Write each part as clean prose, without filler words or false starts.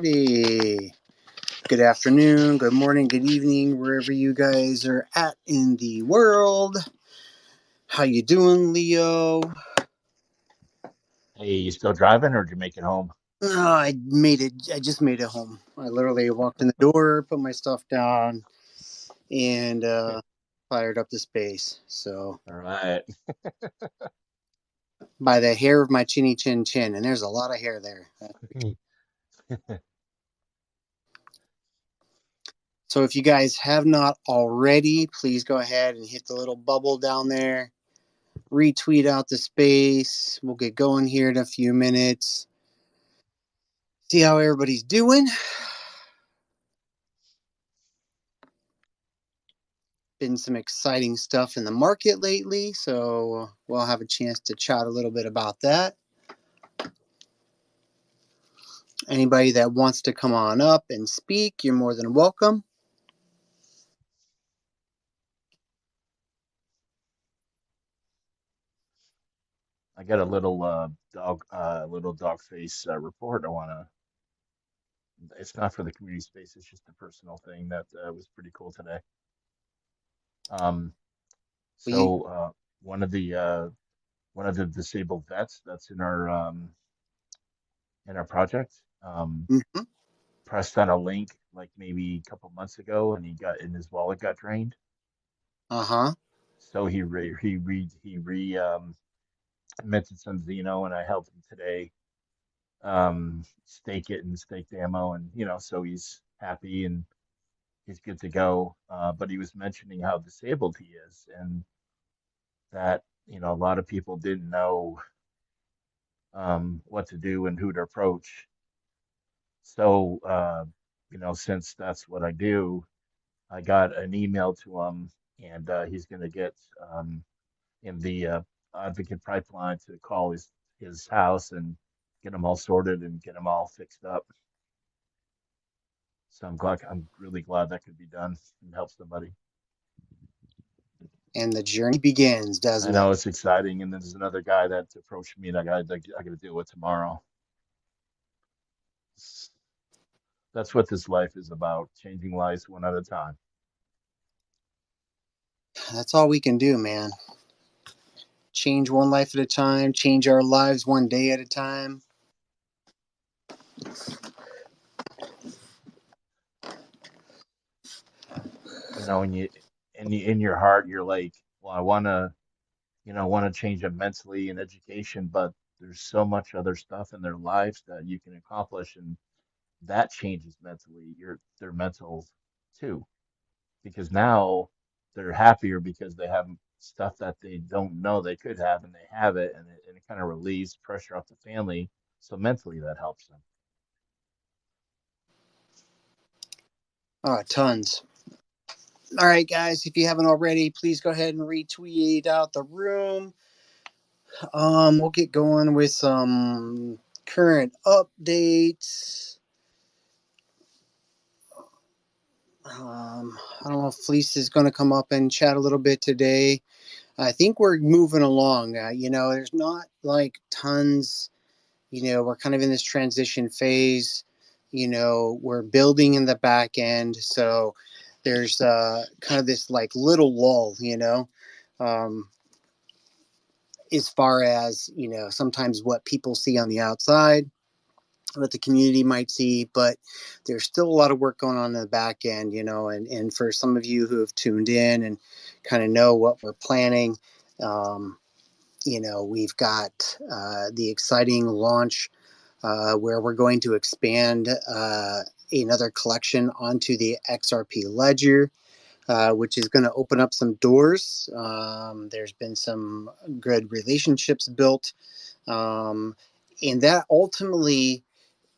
Alrighty. Good afternoon, good morning, good evening, wherever you guys are at in the world. How you doing, Leo? Hey, you still driving or did you make it home? Oh, I made it. I just made it home. I literally walked in the door, put my stuff down, and fired up the space. So All right. by the hair of my chinny chin chin, and there's a lot of hair there. So if you guys have not already, please go ahead and hit the little bubble down there. Retweet out the space. We'll get going here in a few minutes. See how everybody's doing. Been some exciting stuff in the market lately, so we'll have a chance to chat a little bit about that. Anybody that wants to come on up and speak, you're more than welcome. I got a little dog face report. It's not for the community space. It's just a personal thing that was pretty cool today. Um, We, so one of the disabled vets that's in our project mm-hmm. pressed on a link like maybe a couple months ago, and his wallet got drained. Uh-huh. So he re minted some Zeno, and I helped him today stake it and stake the ammo, and so he's happy and he's good to go. But he was mentioning how disabled he is, and that a lot of people didn't know what to do and who to approach. So since that's what I do, I got an email to him, and he's going to get in the advocate pipeline to call his house and get them all sorted and get them all fixed up. So I'm really glad that could be done and help somebody. And the journey begins, I doesn't it? know it's exciting, and then there's another guy that approached me, and I got to deal with tomorrow. That's what this life is about, changing lives one at a time. That's all we can do, man. Change one life at a time, change our lives one day at a time. And in your heart, you're like, well, I want to change them mentally and education, but there's so much other stuff in their lives that you can accomplish, and that changes mentally, their mental too. Because now they're happier because they have stuff that they don't know they could have, and they have it, and it kind of relieves pressure off the family. So mentally, that helps them. Tons. All right, guys, if you haven't already, please go ahead and retweet out the room. We'll get going with some current updates. I don't know if Fleece is going to come up and chat a little bit today. I think we're moving along. There's not like tons. We're kind of in this transition phase. We're building in the back end, so there's kind of this like little lull. Um, as far as sometimes what people see on the outside, what the community might see, but there's still a lot of work going on in the back end, and for some of you who have tuned in and kind of know what we're planning, um, we've got the exciting launch where we're going to expand another collection onto the XRP ledger, which is going to open up some doors. There's been some good relationships built, um, and that ultimately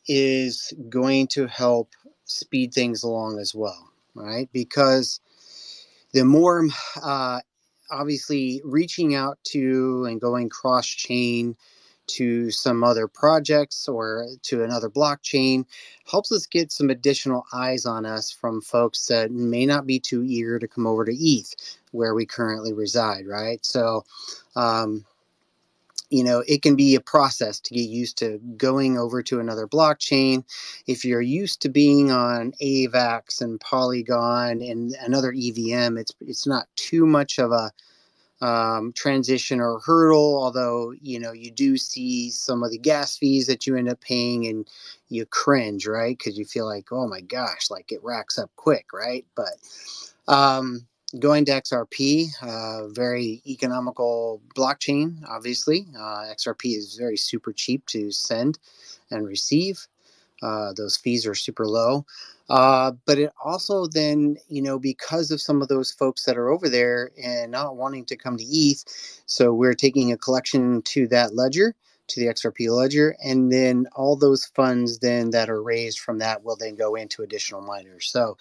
is going to help speed things along as well, right? Because the more, uh, obviously, reaching out to and going cross chain to some other projects or to another blockchain helps us get some additional eyes on us from folks that may not be too eager to come over to ETH where we currently reside, right? So, um, it can be a process to get used to going over to another blockchain. If you're used to being on AVAX and Polygon and another EVM, it's not too much of a transition or hurdle, although you do see some of the gas fees that you end up paying and you cringe, right? Because you feel like, oh my gosh, like it racks up quick, right? But um, going to XRP, very economical blockchain, obviously. XRP is very super cheap to send and receive. Those fees are super low. But it also then, because of some of those folks that are over there and not wanting to come to ETH, so we're taking a collection to that ledger, to the XRP ledger, and then all those funds then that are raised from that will then go into additional miners. So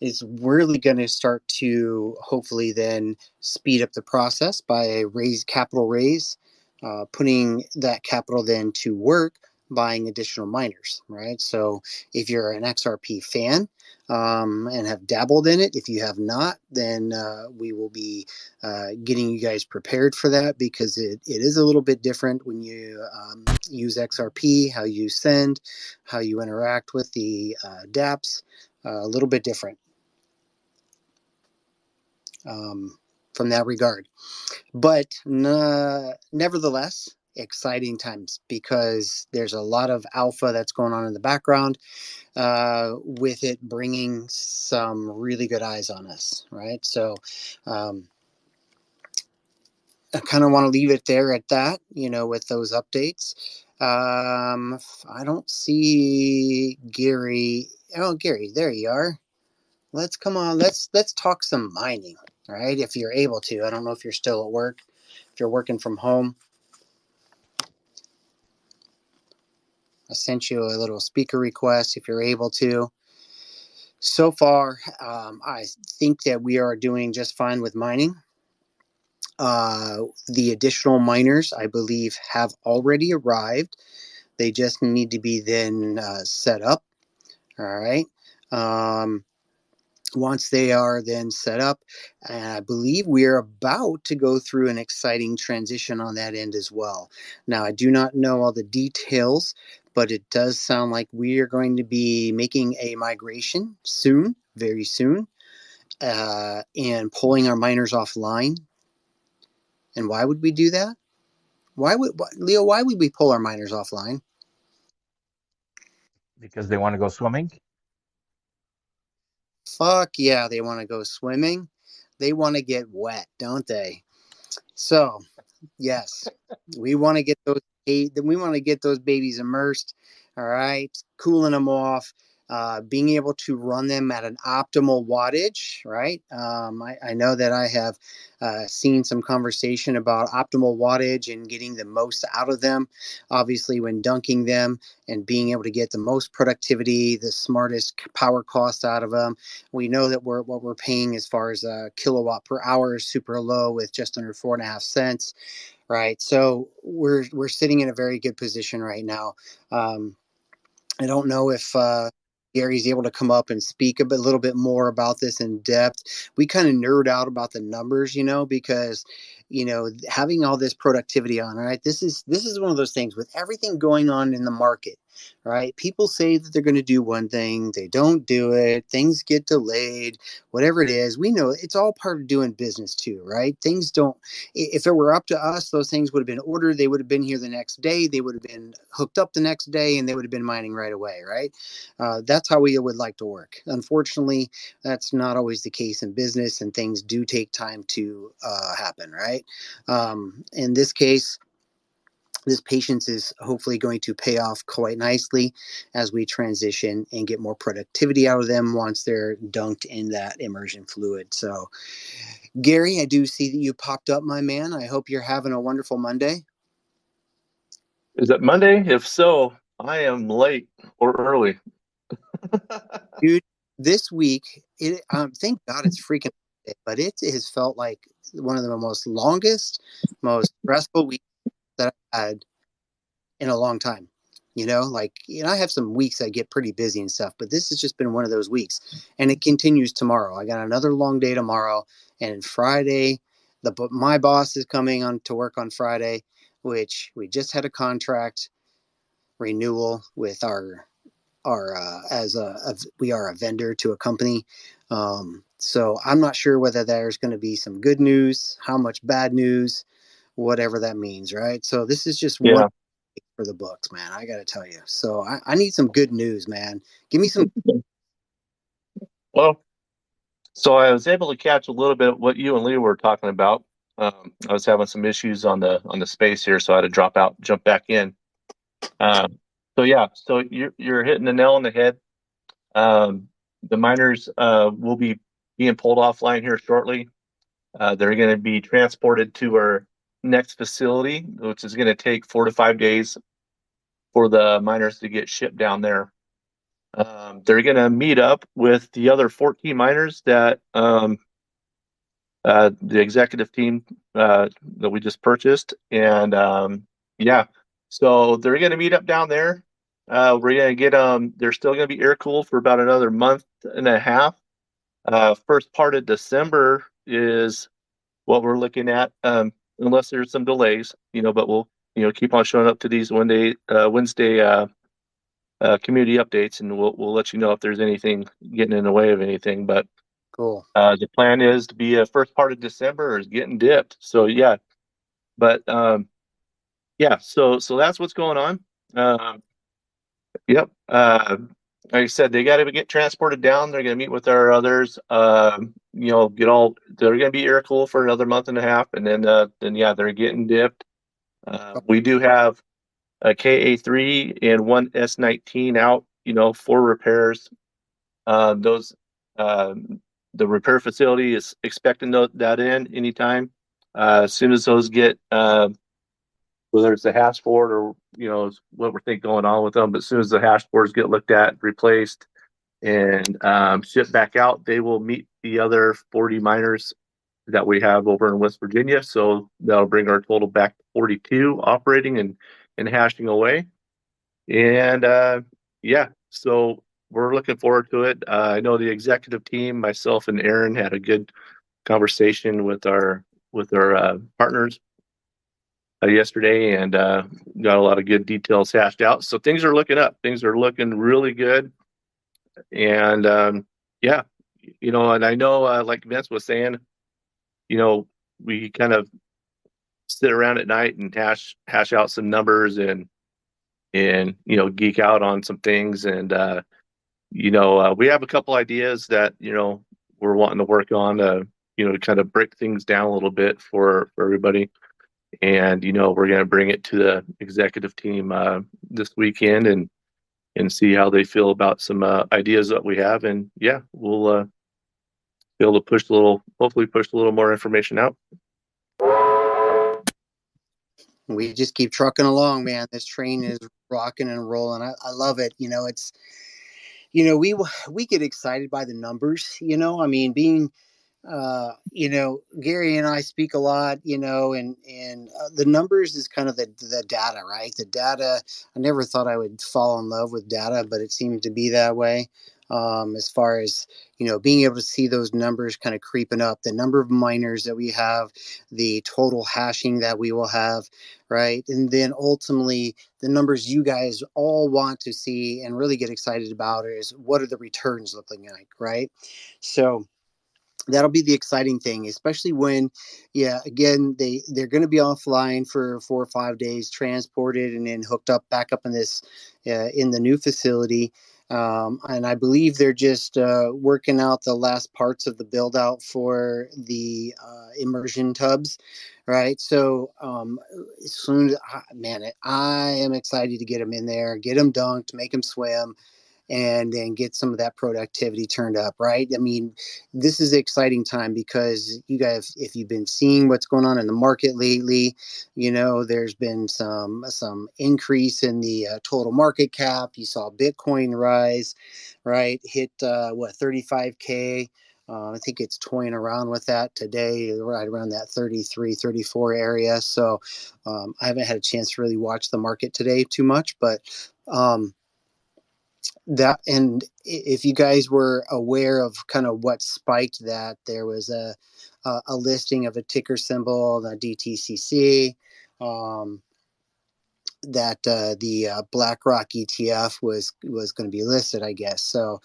it's really going to start to hopefully then speed up the process by a capital raise, putting that capital then to work buying additional miners, right? So if you're an XRP fan and have dabbled in it, if you have not, then we will be getting you guys prepared for that, because it is a little bit different when you use XRP, how you send, how you interact with the dApps, a little bit different from that regard. But nevertheless, exciting times, because there's a lot of alpha that's going on in the background, with it bringing some really good eyes on us, right? So um, I kind of want to leave it there at that, with those updates. I don't see Gary. Oh, Gary, there you are. Let's come on. Let's talk some mining, right? If you're able to. I don't know if you're still at work. If you're working from home, I sent you a little speaker request if you're able to. So far, I think that we are doing just fine with mining. The additional miners, I believe, have already arrived. They just need to be then set up. All right. Um, Once they are then set up, I believe we are about to go through an exciting transition on that end as well. Now, I do not know all the details, but it does sound like we are going to be making a migration soon, very soon, and pulling our miners offline. And why would we do that? Leo, why would we pull our miners offline? because they want to go swimming. Fuck yeah, they want to go swimming. They want to get wet, don't they? So, yes, we want to get those. We want to get those babies immersed. All right, cooling them off, being able to run them at an optimal wattage. Right. I know that I have seen some conversation about optimal wattage and getting the most out of them. Obviously, when dunking them and being able to get the most productivity, the smartest power cost out of them. We know that what we're paying as far as a kilowatt per hour is super low, with just under 4.5 cents, right? So we're sitting in a very good position right now. Um, I don't know if Gary's able to come up and speak a little bit more about this in depth. We kind of nerd out about the numbers, because having all this productivity on, right? This is one of those things with everything going on in the market, right? People say that they're going to do one thing, they don't do it, things get delayed, whatever it is. We know it's all part of doing business too, right? Things don't. If it were up to us, those things would have been ordered. They would have been here the next day. They would have been hooked up the next day, and they would have been mining right away, right? That's how we would like to work. Unfortunately, that's not always the case in business, and things do take time to happen, right? In this case, this patience is hopefully going to pay off quite nicely as we transition and get more productivity out of them once they're dunked in that immersion fluid. So, Gary, I do see that you popped up, my man. I hope you're having a wonderful Monday. Is it Monday? If so, I am late or early. Dude, this week, thank God it's freaking Monday, but it has felt like one of the most longest, most stressful weeks that I've had in a long time. I have some weeks that get pretty busy and stuff, but this has just been one of those weeks, and it continues tomorrow. I got another long day tomorrow, and Friday, my boss is coming on to work on Friday. which we just had a contract renewal with our we are a vendor to a company. So I'm not sure whether there's going to be some good news, how much bad news, whatever that means, right? So this is just one Yeah. for the books, man. I got to tell you. So I need some good news, man. Give me some. Well, so I was able to catch a little bit of what you and Lee were talking about. I was having some issues on the space here, so I had to drop out, jump back in. So yeah, so you're hitting the nail on the head. Um, the miners will be being pulled offline here shortly. They're going to be transported to our next facility, which is going to take 4 to 5 days for the miners to get shipped down there. They're going to meet up with the other 14 miners that the executive team that we just purchased. And yeah, so they're going to meet up down there. We're going to get them, they're still going to be air cooled for about another month and a half. First part of December is what we're looking at, unless there's some delays, but we'll, keep on showing up to these Wednesday community updates, and we'll let you know if there's anything getting in the way of anything. But Cool. the plan is to be a first part of December is getting dipped. So yeah, but yeah, so that's what's going on. Yep. Like I said, they got to get transported down. They're going to meet with our others. They're going to be air cool for another month and a half, and then yeah, they're getting dipped. We do have a KA3 and one S19 out, for repairs. Those the repair facility is expecting that in anytime. As soon as those get whether it's the hash board or what we're thinking going on with them, but as soon as the hash boards get looked at, replaced, and shipped back out, they will meet the other 40 miners that we have over in West Virginia. So that'll bring our total back to 42 operating and hashing away. And yeah, so we're looking forward to it. I know the executive team, myself and Aaron, had a good conversation with our partners yesterday, and got a lot of good details hashed out. So things are looking up. Things are looking really good. And yeah, and I know, like Vince was saying, we kind of sit around at night and hash out some numbers and geek out on some things. And we have a couple ideas that we're wanting to work on to kind of break things down a little bit for everybody. And we're going to bring it to the executive team this weekend and see how they feel about some ideas that we have. And yeah, we'll be able to hopefully push a little more information out. We just keep trucking along, man. This train is rocking and rolling. I love it. It's we get excited by the numbers. I mean, being Gary and I speak a lot, and the numbers is kind of the data, right? The data. I never thought I would fall in love with data, but it seems to be that way. As far as being able to see those numbers kind of creeping up, the number of miners that we have, the total hashing that we will have, right? And then ultimately, the numbers you guys all want to see and really get excited about is what are the returns looking like, right? So that'll be the exciting thing, especially when, yeah, again, they're going to be offline for 4 or 5 days, transported and then hooked up back up in this in the new facility. And I believe they're just working out the last parts of the build out for the immersion tubs, right? So as soon as man, I am excited to get them in there, get them dunked, make them swim, and then get some of that productivity turned up, right? I mean, this is an exciting time because you guys, if you've been seeing what's going on in the market lately, there's been some increase in the total market cap. You saw Bitcoin rise, right? Hit 35K. I think it's toying around with that today, right around that 33, 34 area. So I haven't had a chance to really watch the market today too much, but that, and if you guys were aware of kind of what spiked that, there was a listing of a ticker symbol, the DTCC, the BlackRock ETF was going to be listed, I guess. So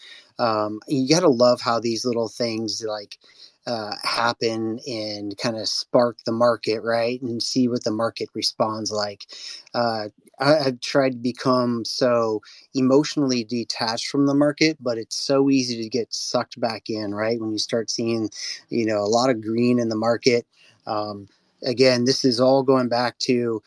you got to love how these little things like happen and kind of spark the market, right? And see what the market responds like. Uh, I've tried to become so emotionally detached from the market, but it's so easy to get sucked back in, right? When you start seeing, a lot of green in the market. Um, Again, this is all going back to,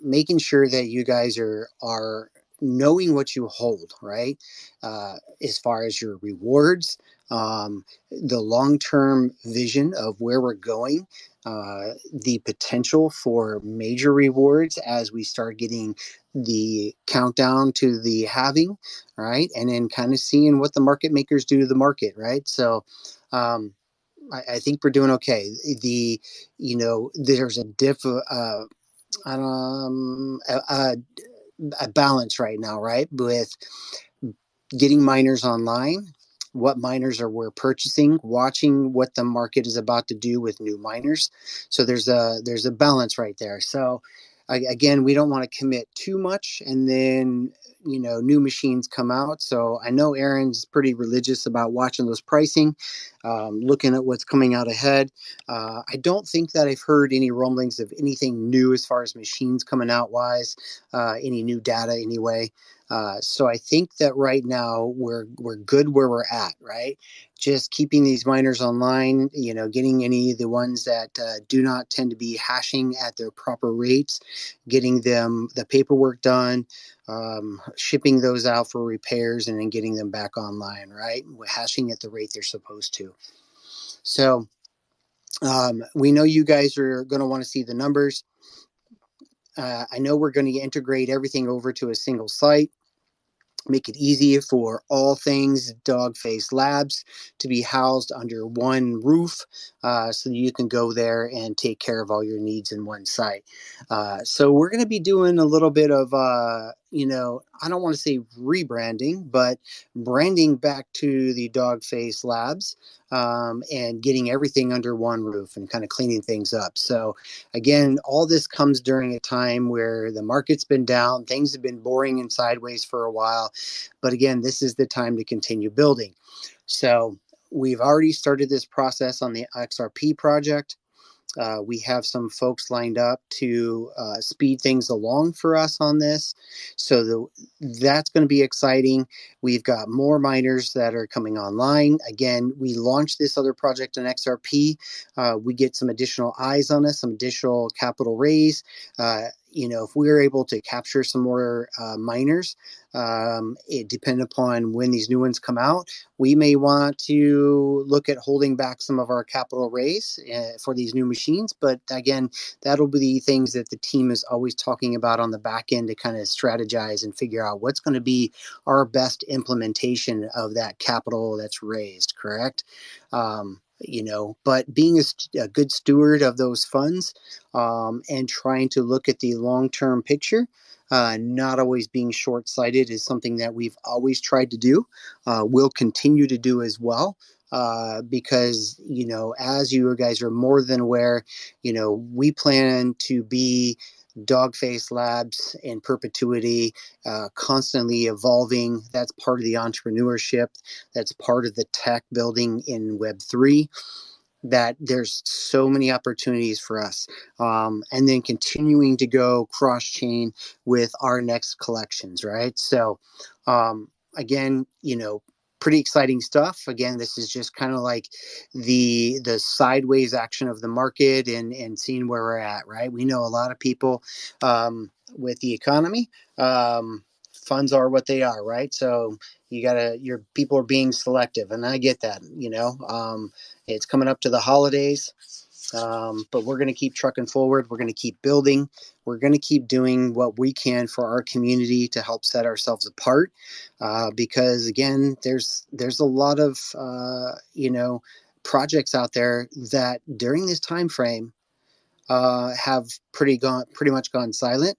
making sure that you guys are knowing what you hold, right? As far as your rewards, the long term vision of where we're going, the potential for major rewards as we start getting the countdown to the halving, right? And then kind of seeing what the market makers do to the market, right? So, I think we're doing okay. There's a a balance right now, right? With getting miners online, what miners are we're purchasing, watching what the market is about to do with new miners. So there's a balance right there. So again, we don't want to commit too much, and then new machines come out. So I know Aaron's pretty religious about watching those pricing, looking at what's coming out ahead. I don't think that I've heard any rumblings of anything new as far as machines coming out wise, any new data anyway. So I think that right now we're good where we're at, right? Just keeping these miners online, getting any of the ones that do not tend to be hashing at their proper rates, getting them the paperwork done, shipping those out for repairs, and then getting them back online, right? Hashing at the rate they're supposed to. So we know you guys are going to want to see the numbers. I know we're going to integrate everything over to a single site, make it easier for all things Dogface Labs to be housed under one roof, so you can go there and take care of all your needs in one site. So we're going to be doing a little bit of, I don't want to say rebranding, but branding back to the Dogface Labs, and getting everything under one roof and kind of cleaning things up. So again, all this comes during a time where the market's been down, things have been boring and sideways for a while. But again, this is the time to continue building. So we've already started this process on the XRP project. We have some folks lined up to speed things along for us on this. So that's going to be exciting. We've got more miners that are coming online. Again, we launched this other project on XRP. We get some additional eyes on us, some additional capital raise. If we're able to capture some more miners, it depends upon when these new ones come out, we may want to look at holding back some of our capital raise for these new machines. But again, that'll be the things that the team is always talking about on the back end to kind of strategize and figure out what's going to be our best implementation of that capital that's raised, correct? But being a good steward of those funds, and trying to look at the long-term picture, not always being short-sighted, is something that we've always tried to do. We'll continue to do as well, because as you guys are more than aware, we plan to be Dogface Labs in perpetuity, constantly evolving. That's part of the entrepreneurship. That's part of the tech building in Web3, that there's so many opportunities for us, and then continuing to go cross chain with our next collections, right? So again, pretty exciting stuff. Again, this is just kind of like the sideways action of the market, and seeing where we're at, right? We know a lot of people, with the economy, funds are what they are, right? So your people are being selective, and I get that. It's coming up to the holidays, but we're going to keep trucking forward. We're going to keep building. We're going to keep doing what we can for our community to help set ourselves apart. Because again, there's a lot of projects out there that during this time frame have pretty much gone silent.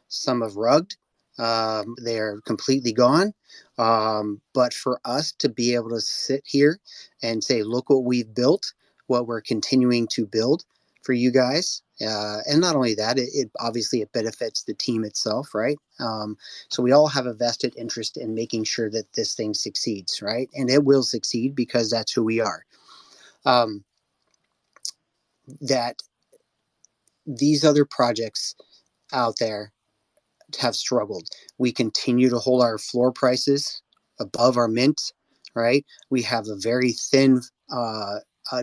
Some have rugged. They're completely gone. But for us to be able to sit here and say, look what we've built, what we're continuing to build for you guys, And not only that, it obviously it benefits the team itself, right? So we all have a vested interest in making sure that this thing succeeds, right? And it will succeed because that's who we are. Um, that these other projects out there have struggled. We continue to hold our floor prices above our mint, right? We have a very thin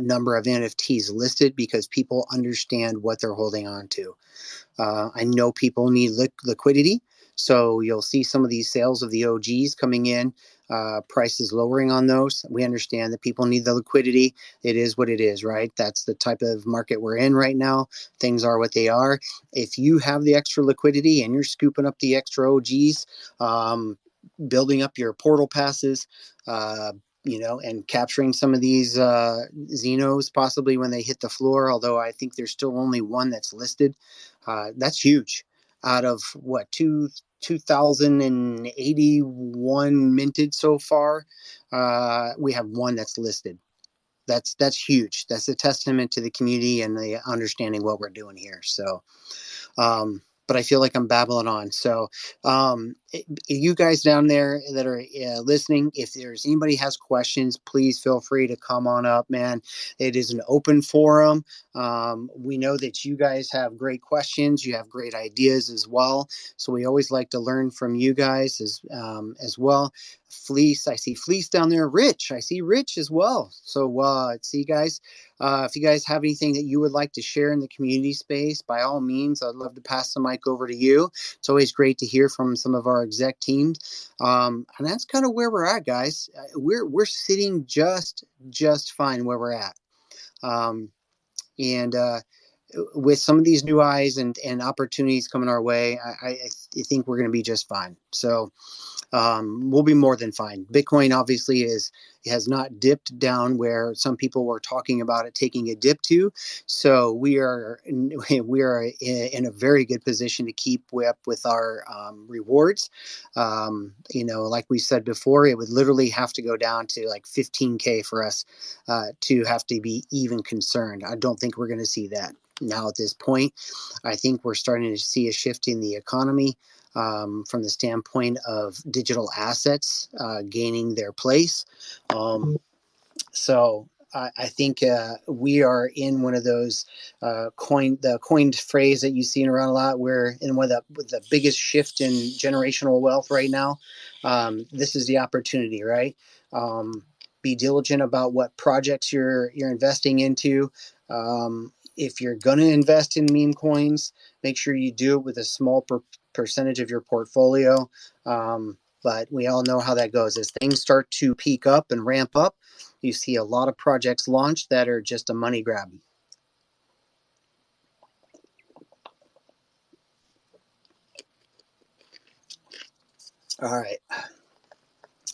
number of NFTs listed because people understand what they're holding on to. I know people need liquidity, so you'll see some of these sales of the OGs coming in, prices lowering on those. We understand that people need the liquidity. It is what it is, right? That's the type of market we're in right now. Things are what they are. If you have the extra liquidity and you're scooping up the extra OGs, um, building up your portal passes, uh, and capturing some of these Xenos possibly when they hit the floor, although I think there's still only one that's listed. That's huge. Out of what, 2,081 minted so far, we have one that's listed. That's huge. That's a testament to the community and the understanding what we're doing here. So but I feel like I'm babbling on. So, you guys down there that are listening, if there's anybody has questions, please feel free to come on up, man. It is an open forum. We know that you guys have great questions. You have great ideas as well. So we always like to learn from you guys as well. Fleece, I see Fleece down there. Rich, I see Rich as well. So see you guys. If you guys have anything that you would like to share in the community space, by all means, I'd love to pass the mic over to you. It's always great to hear from some of our exec teams, and that's kind of where we're at, guys. We're sitting just fine where we're at, and with some of these new eyes and opportunities coming our way, I think we're going to be just fine. So we'll be more than fine. Bitcoin obviously has not dipped down where some people were talking about it taking a dip to. So we are in a very good position to keep up with our rewards. Like we said before, it would literally have to go down to like 15K for us to have to be even concerned. I don't think we're going to see that now at this point. I think we're starting to see a shift in the economy. From the standpoint of digital assets gaining their place. So I think we are in one of those coined phrase that you've seen around a lot. We're in one of the biggest shift in generational wealth right now. This is the opportunity, right? Be diligent about what projects you're investing into. If you're going to invest in meme coins, make sure you do it with a small percentage of your portfolio. But we all know how that goes. As things start to peak up and ramp up, you see a lot of projects launched that are just a money grab. All right.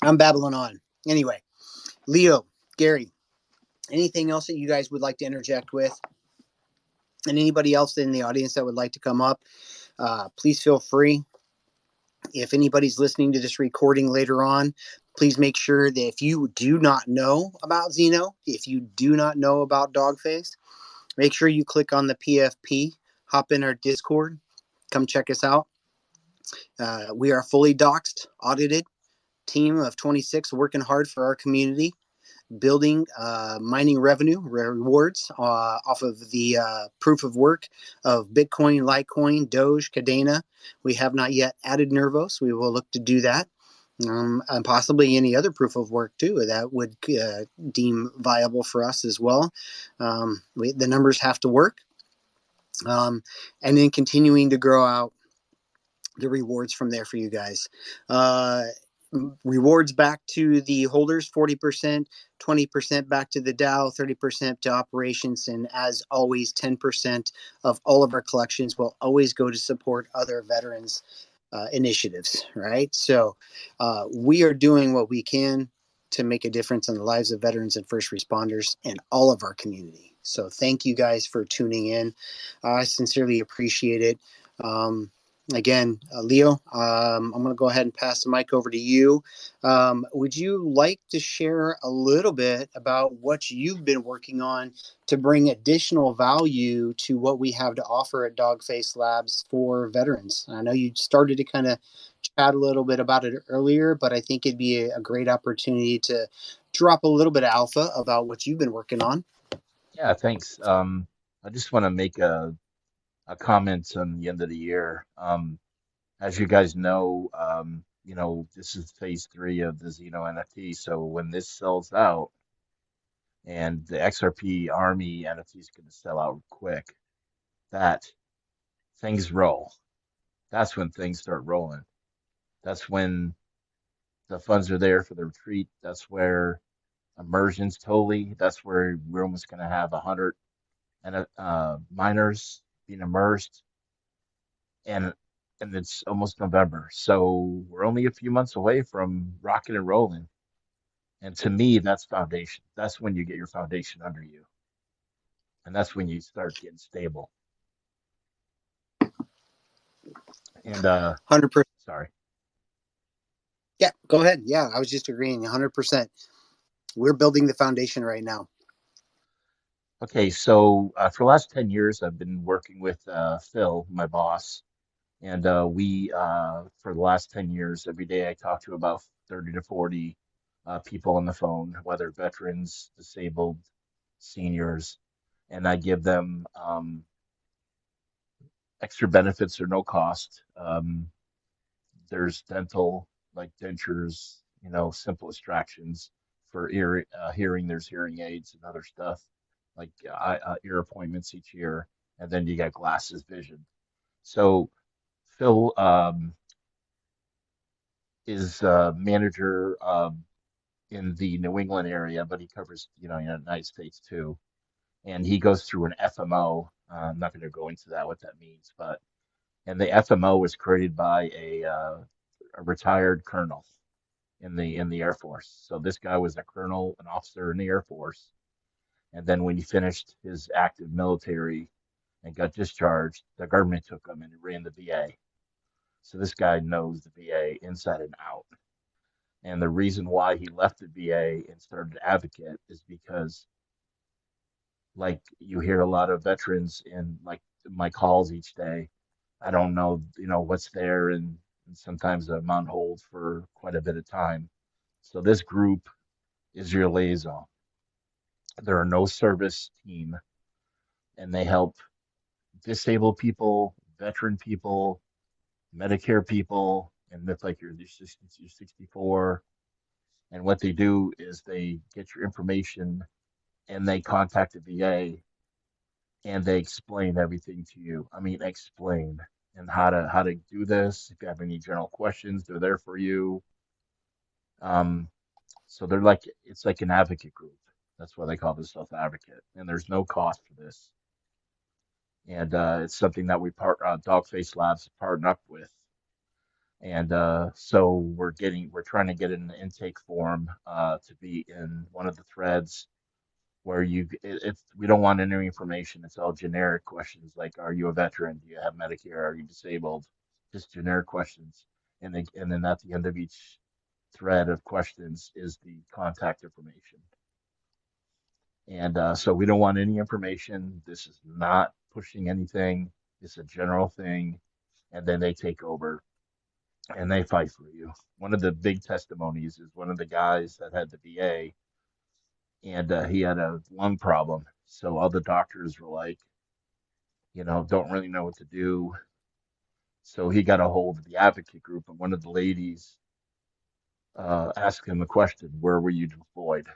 I'm babbling on. Anyway, Leo, Gary, anything else that you guys would like to interject with? And anybody else in the audience that would like to come up, please feel free. If anybody's listening to this recording later on, please make sure that if you do not know about Xeno, if you do not know about Dogface, make sure you click on the PFP, hop in our Discord, come check us out. We are fully doxed, audited, team of 26 working hard for our community, building mining revenue rewards off of the proof of work of Bitcoin, Litecoin, Doge, Cadena. We have not yet added Nervos. We will look to do that. And possibly any other proof of work too that would deem viable for us as well. The numbers have to work. And then continuing to grow out the rewards from there for you guys. Rewards back to the holders, 40%, 20% back to the DAO, 30% to operations, and as always, 10% of all of our collections will always go to support other veterans initiatives, right? So we are doing what we can to make a difference in the lives of veterans and first responders and all of our community. So thank you guys for tuning in. I sincerely appreciate it. Again, Leo, I'm going to go ahead and pass the mic over to you. Would you like to share a little bit about what you've been working on to bring additional value to what we have to offer at Dogface Labs for veterans? I know you started to kind of chat a little bit about it earlier, but I think it'd be a great opportunity to drop a little bit of alpha about what you've been working on. Yeah, thanks. I just want to make a comment on the end of the year. As you guys know, this is phase three of the Xeno NFT. So when this sells out and the XRP Army NFT is going to sell out quick, that things roll. That's when things start rolling. That's when the funds are there for the retreat. That's where immersions totally. That's where we're almost going to have 100 and miners being immersed, and it's almost November, so we're only a few months away from rocking and rolling. And to me, that's foundation. That's when you get your foundation under you, and that's when you start getting stable. And 100%. sorry. Yeah, go ahead. Yeah, I was just agreeing 100%. We're building the foundation right now. Okay, so for the last 10 years, I've been working with Phil, my boss, and for the last 10 years, every day I talk to about 30 to 40 people on the phone, whether veterans, disabled, seniors, and I give them extra benefits or no cost. There's dental, like dentures, simple extractions for hearing. There's hearing aids and other stuff, like ear appointments each year, and then you got glasses, vision. So Phil is manager in the New England area, but he covers, United States too. And he goes through an FMO. I'm not going to go into that, what that means, but and the FMO was created by a retired colonel in the Air Force. So this guy was a colonel, an officer in the Air Force, and then when he finished his active military and got discharged, the government took him and ran the VA. So this guy knows the VA inside and out. And the reason why he left the VA and started Advocate is because, like, you hear a lot of veterans in like my calls each day. I don't know, what's there, and sometimes I'm on hold for quite a bit of time. So this group is your liaison. They're a no service team, and they help disabled people, veteran people, Medicare people, and if like you're 64. And what they do is they get your information and they contact the VA and they explain everything to you. I mean, explain and how to do this. If you have any general questions, they're there for you. Um, so it's like an advocate group. That's why they call themselves advocate. And there's no cost for this. And it's something that Dogface Labs partnered up with. And so we're trying to get an intake form to be in one of the threads where we don't want any information. It's all generic questions like, are you a veteran? Do you have Medicare? Are you disabled? Just generic questions. And then at the end of each thread of questions is the contact information. And so we don't want any information. This is not pushing anything. It's a general thing. And then they take over and they fight for you. One of the big testimonies is one of the guys that had the VA, and he had a lung problem. So all the doctors were like, don't really know what to do. So he got a hold of the advocate group, and one of the ladies asked him a question: "Where were you deployed?"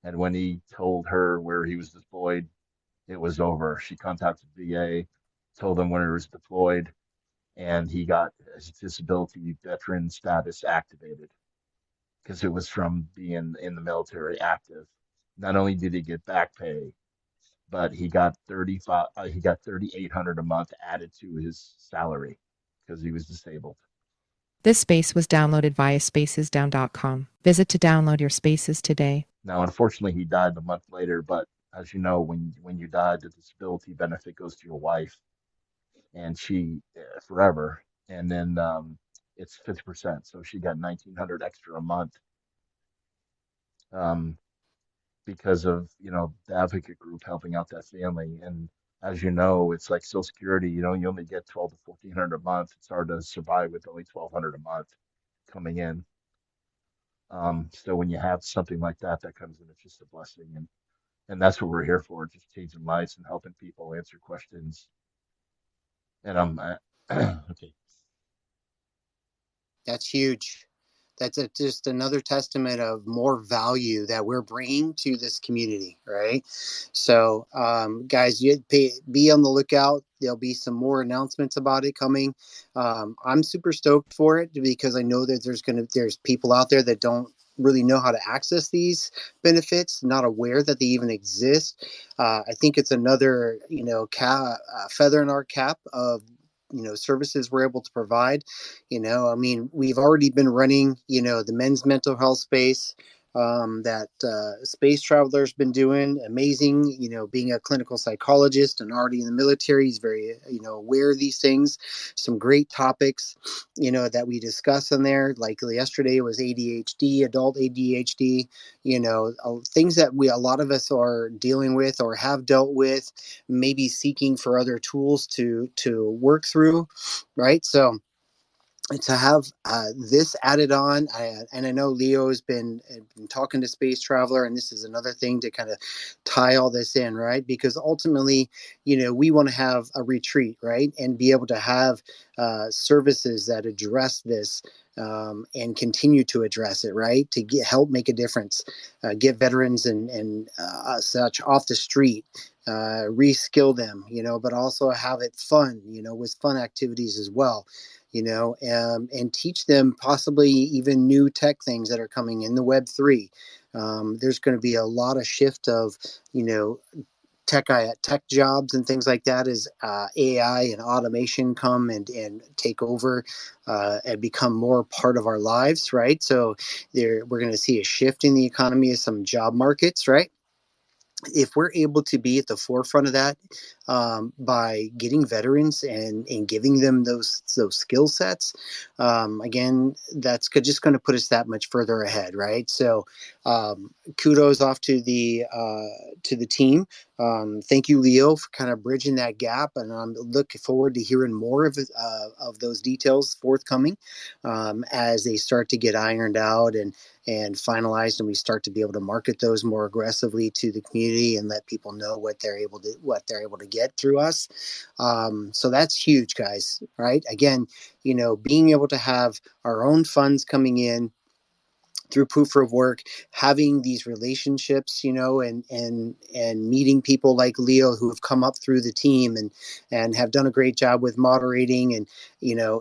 And when he told her where he was deployed, it was over. She contacted VA, told them where he was deployed, and he got his disability veteran status activated because it was from being in the military active. Not only did he get back pay, but he got 3,800 a month added to his salary because he was disabled. This space was downloaded via spacesdown.com. Visit to download your spaces today. Now, unfortunately, he died a month later, but as you know, when you die, the disability benefit goes to your wife. and she forever. And then it's 50%, so she got 1,900 extra a month um, because of the advocate group helping out that family. And as you know, it's like Social Security. You only get 12 to 1,400 a month. It's hard to survive with only 1,200 a month coming in. So when you have something like that that comes in, it's just a blessing. And that's what we're here for, just changing lives and helping people answer questions. And okay. That's huge. That's just another testament of more value that we're bringing to this community, right? So, guys, be on the lookout. There'll be some more announcements about it coming. I'm super stoked for it because I know that there's people out there that don't really know how to access these benefits, not aware that they even exist. I think it's another, feather in our cap of services we're able to provide. I mean, we've already been running, the men's mental health space, that Space Traveler's been doing amazing. Being a clinical psychologist and already in the military, he's very, aware of these things. Some great topics, that we discuss in there. Like yesterday was ADHD, adult ADHD. Things that a lot of us are dealing with or have dealt with, maybe seeking for other tools to work through, right? So to have this added on, and I know Leo has been talking to Space Traveler, and this is another thing to kind of tie all this in, right? Because ultimately, we want to have a retreat, right, and be able to have services that address this, and continue to address it, right, to help make a difference, get veterans and such off the street, reskill them, but also have it fun, with fun activities as well, and teach them possibly even new tech things that are coming in the Web3. There's going to be a lot of shift of, you know, tech jobs and things like that as AI and automation come and take over, and become more part of our lives, right? So we're going to see a shift in the economy of some job markets, right? If we're able to be at the forefront of that, by getting veterans and giving them those skill sets, again, that's just going to put us that much further ahead, right? So, kudos off to the team. Thank you, Leo, for kind of bridging that gap, and I'm looking forward to hearing more of those details forthcoming, as they start to get ironed out and finalized, and we start to be able to market those more aggressively to the community and let people know what they're able to get through us. So that's huge, guys, right? Again, being able to have our own funds coming in through proof of work, having these relationships, and meeting people like Leo who have come up through the team and have done a great job with moderating, and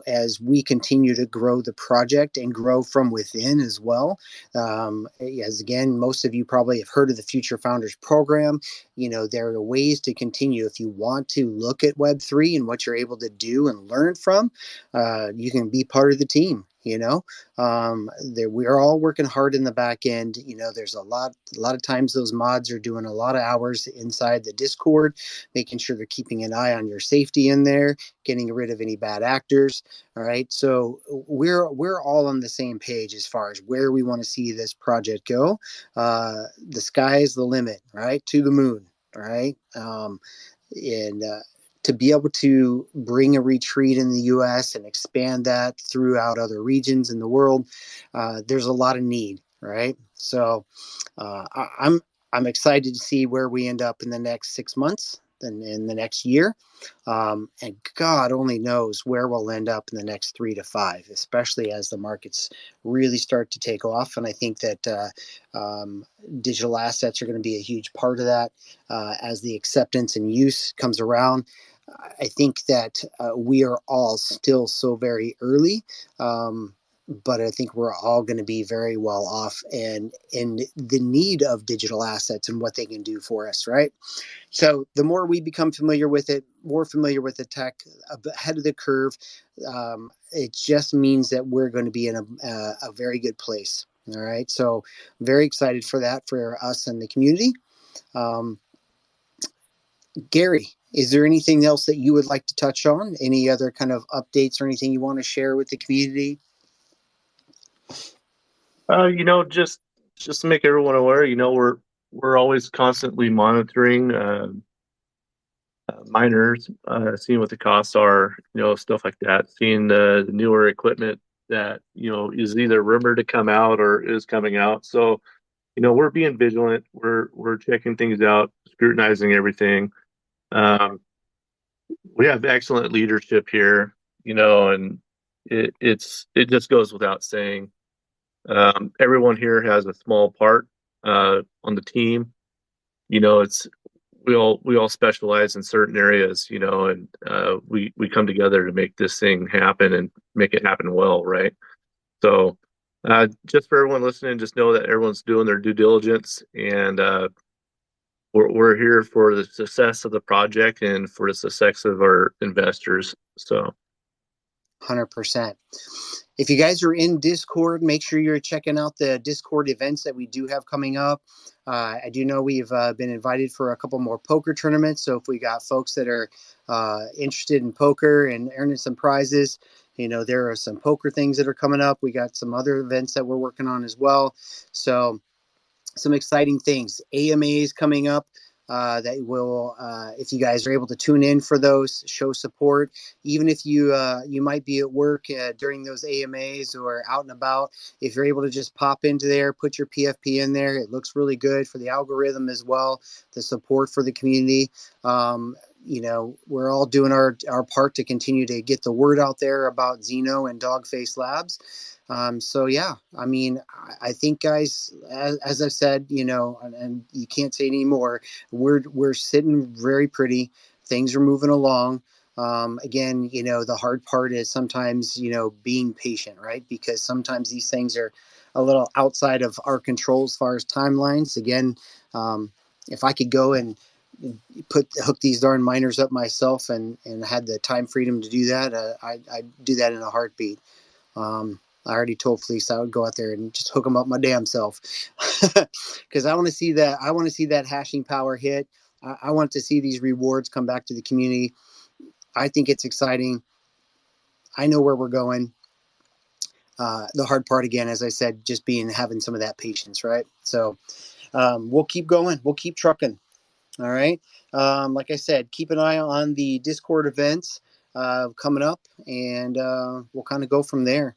as we continue to grow the project and grow from within as well. As again, most of you probably have heard of the Future Founders Program. There are ways to continue if you want to look at Web3 and what you're able to do and learn from. You can be part of the team. We're all working hard in the back end. There's a lot of times those mods are doing a lot of hours inside the Discord, making sure they're keeping an eye on your safety in there, getting rid of any bad actors. All right, so we're all on the same page as far as where we want to see this project go. The sky is the limit, right, to the moon. All right, and to be able to bring a retreat in the U.S. and expand that throughout other regions in the world, there's a lot of need, right? So I'm excited to see where we end up in the next 6 months and in the next year. And God only knows where we'll end up in the next 3 to 5, especially as the markets really start to take off. And I think that digital assets are going to be a huge part of that, as the acceptance and use comes around. I think that we are all still so very early. But I think we're all going to be very well off and in the need of digital assets and what they can do for us, right? So the more we become familiar with it, more familiar with the tech, ahead of the curve, it just means that we're going to be in a very good place. All right. So very excited for that for us and the community. Um, Gary, Is there anything else that you would like to touch on? Any other kind of updates or anything you want to share with the community? Just to make everyone aware, we're always constantly monitoring miners, seeing what the costs are, stuff like that, seeing the newer equipment that is either rumored to come out or is coming out. So we're being vigilant. We're checking things out, scrutinizing everything. Um, we have excellent leadership here, and it just goes without saying. Everyone here has a small part on the team. It's we all specialize in certain areas, and we come together to make this thing happen and make it happen well, right? So, just for everyone listening, just know that everyone's doing their due diligence, and we're here for the success of the project and for the success of our investors. So, 100%. If you guys are in Discord, make sure you're checking out the Discord events that we do have coming up. I do know we've been invited for a couple more poker tournaments. So if we got folks that are interested in poker and earning some prizes, there are some poker things that are coming up. We got some other events that we're working on as well. So some exciting things. AMAs coming up that will, if you guys are able to tune in for those, show support. Even if you might be at work during those AMAs or out and about, if you're able to just pop into there, put your PFP in there, it looks really good for the algorithm as well. The support for the community. We're all doing our part to continue to get the word out there about Xeno and Dogface Labs. So yeah, I mean, I think guys, as I said, and you can't say anymore. We're sitting very pretty. Things are moving along. Again, the hard part is sometimes, being patient, right? Because sometimes these things are a little outside of our control as far as timelines. Again, if I could go and hook these darn miners up myself and had the time freedom to do that, I'd do that in a heartbeat. I already told Fleece I would go out there and just hook them up my damn self because I want to see that. I want to see that hashing power hit. I want to see these rewards come back to the community. I think it's exciting. I know where we're going. The hard part, again, as I said, just having some of that patience, right? So we'll keep going. We'll keep trucking. All right. Like I said, keep an eye on the Discord events coming up, and we'll kind of go from there.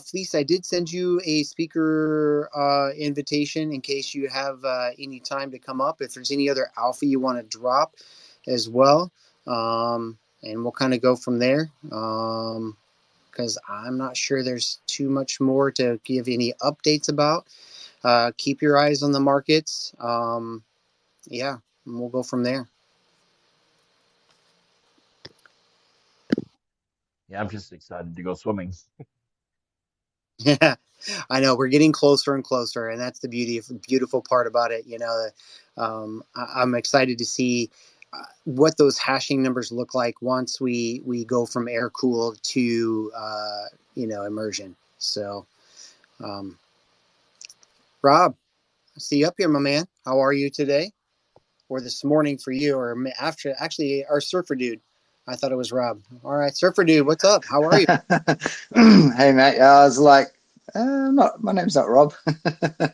Fleece, I did send you a speaker invitation in case you have any time to come up. If there's any other alpha you want to drop as well, and we'll kind of go from there. Because I'm not sure there's too much more to give any updates about. Keep your eyes on the markets. Yeah, and we'll go from there. Yeah, I'm just excited to go swimming. Yeah, I know we're getting closer and closer, and that's the beautiful part about it. I'm excited to see what those hashing numbers look like once we go from air cooled to immersion. So, Rob, I see you up here, my man. How are you today, or this morning for you, or after? Actually, our surfer dude. I thought it was Rob. All right, surfer dude, what's up? How are you? Hey mate, I was like, not my name's not Rob.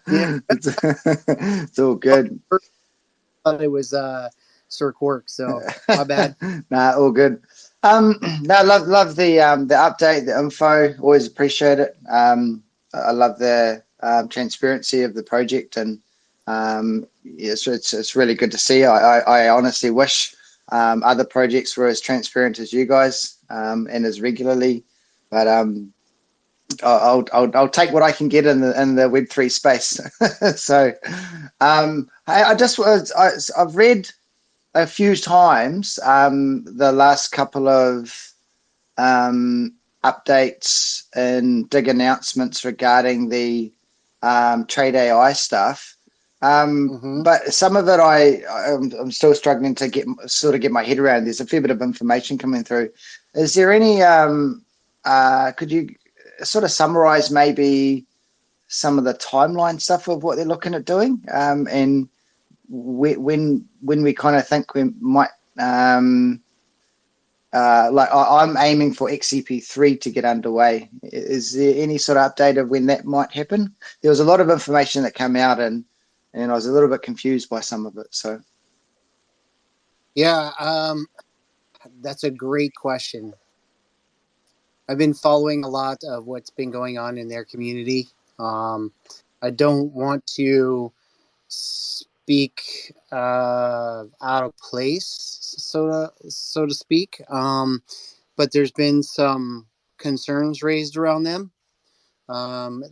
Yeah, It's all good. I thought it was Sir Quirk. So my bad. Nah, all good. No, love the update, the info. Always appreciate it. I love the transparency of the project, and yeah, so it's really good to see. I honestly wish other projects were as transparent as you guys and as regularly, but I'll take what I can get in the Web3 space. So I've read a few times the last couple of updates and big announcements regarding the trade AI stuff. But some of it I'm still struggling to get my head around. There's a fair bit of information coming through. Is there any could you sort of summarize maybe some of the timeline stuff of what they're looking at doing, and when we kind of think we might I'm aiming for XCP3 to get underway. Is there any sort of update of when that might happen? There was a lot of information that came out, and I was a little bit confused by some of it. So, yeah, that's a great question. I've been following a lot of what's been going on in their community. I don't want to speak out of place, so to speak. But there's been some concerns raised around them.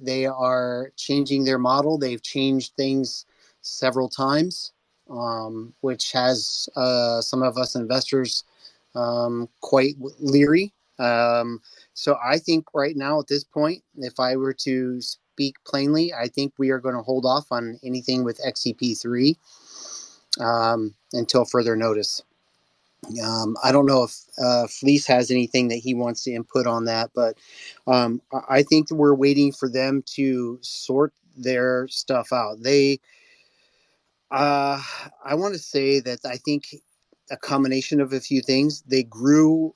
They are changing their model. They've changed things several times, which has some of us investors quite leery. So I think right now at this point, if I were to speak plainly, I think we are going to hold off on anything with XCP3 until further notice. I don't know if Fleece has anything that he wants to input on that, but I think we're waiting for them to sort their stuff out. I want to say that I think a combination of a few things. They grew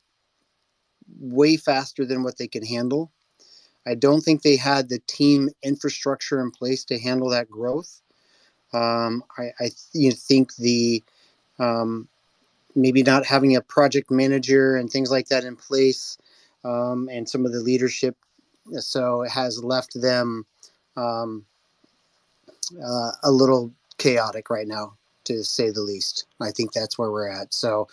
way faster than what they could handle. I don't think they had the team infrastructure in place to handle that growth. I think the um, maybe not having a project manager and things like that in place, and some of the leadership, so it has left them um, a little chaotic right now, to say the least. I think that's where we're at. So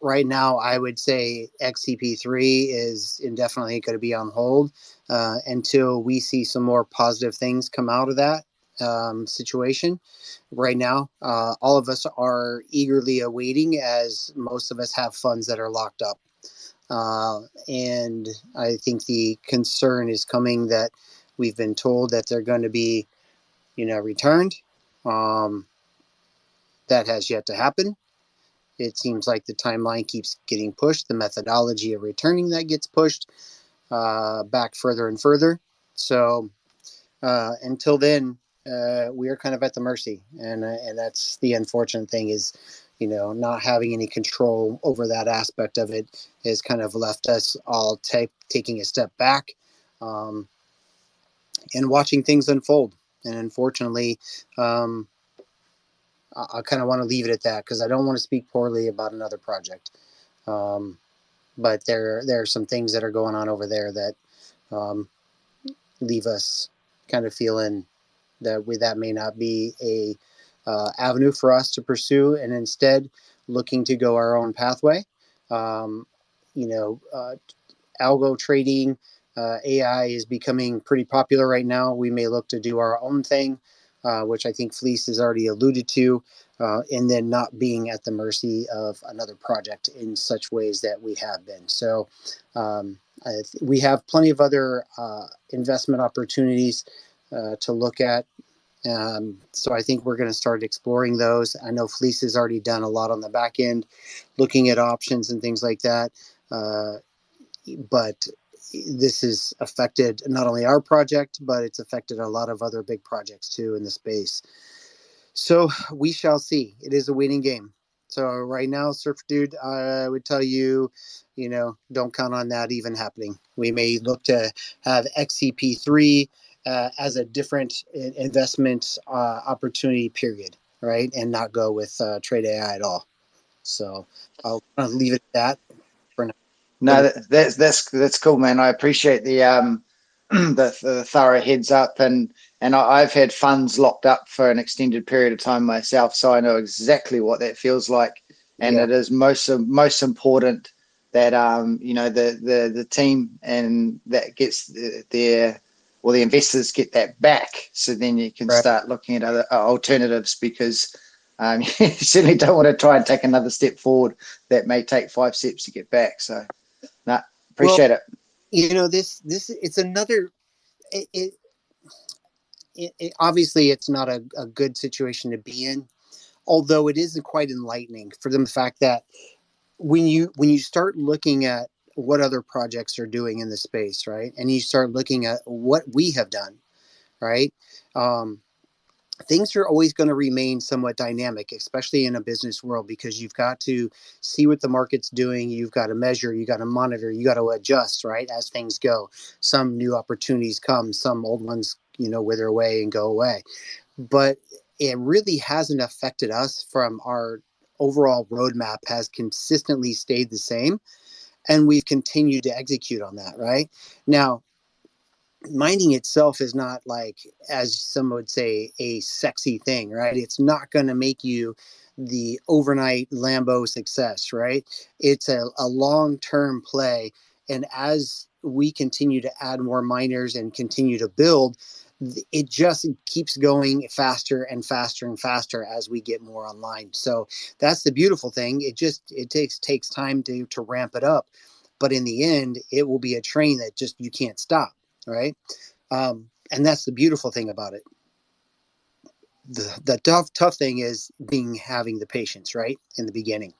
right now, I would say XCP3 is indefinitely going to be on hold until we see some more positive things come out of that situation. Right now, all of us are eagerly awaiting, as most of us have funds that are locked up. And I think the concern is coming that we've been told that they're going to be, returned. Um, that has yet to happen. It seems like the timeline keeps getting pushed. The methodology of returning that gets pushed back further and further. So until then, we are kind of at the mercy, and that's the unfortunate thing is, not having any control over that aspect of it has kind of left us all taking a step back um, and watching things unfold. And unfortunately, um, I kind of want to leave it at that because I don't want to speak poorly about another project. Um, but there are some things that are going on over there that um, leave us kind of feeling that that may not be a avenue for us to pursue, and instead looking to go our own pathway. Um, you know, algo trading, AI is becoming pretty popular right now. We may look to do our own thing, which I think Fleece has already alluded to, and then not being at the mercy of another project in such ways that we have been. So we have plenty of other investment opportunities to look at. So I think we're going to start exploring those. I know Fleece has already done a lot on the back end, looking at options and things like that. But this has affected not only our project, but it's affected a lot of other big projects too in the space. So we shall see. It is a waiting game. So right now, Surf Dude, I would tell you, don't count on that even happening. We may look to have XCP3 as a different investment opportunity period, right? And not go with Trade AI at all. So I'll leave it at that for now. no, that's cool, man. I appreciate the the thorough heads up, and I've had funds locked up for an extended period of time myself, so I know exactly what that feels like. And Yeah. it is most important that the team and that gets their the investors get that back, so then you can Right. start looking at other alternatives, because you certainly don't want to try and take another step forward that may take 5 steps to get back. So, no, Well, appreciate it. this it's another. It, obviously it's not a good situation to be in, although it is quite enlightening for the fact that when you start looking at what other projects are doing in the space, right, and you start looking at what we have done, right, um, things are always going to remain somewhat dynamic, especially in a business world, because you've got to see what the market's doing. You've got to measure, you got to monitor, you got to adjust, right? As things go, some new opportunities come, some old ones, wither away and go away. But it really hasn't affected us. From our overall roadmap has consistently stayed the same, and we've continued to execute on that. Right now, mining itself is not, like, as some would say, a sexy thing, right? It's not going to make you the overnight Lambo success, right? It's a long-term play. And as we continue to add more miners and continue to build, it just keeps going faster and faster and faster as we get more online. So that's the beautiful thing. It takes time to ramp it up, but in the end, it will be a train that just you can't stop, right? And that's the beautiful thing about it. The tough thing is having the patience, right, in the beginning,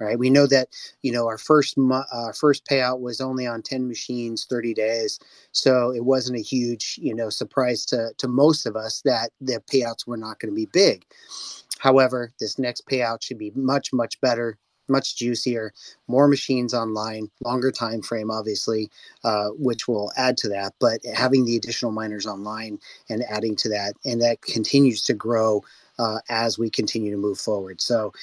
right? We know that our first payout was only on 10 machines, 30 days, so it wasn't a huge surprise to most of us that the payouts were not going to be big. However, this next payout should be much, much better, much juicier, more machines online, longer time frame, obviously, which will add to that. But having the additional miners online and adding to that, and that continues to grow as we continue to move forward. So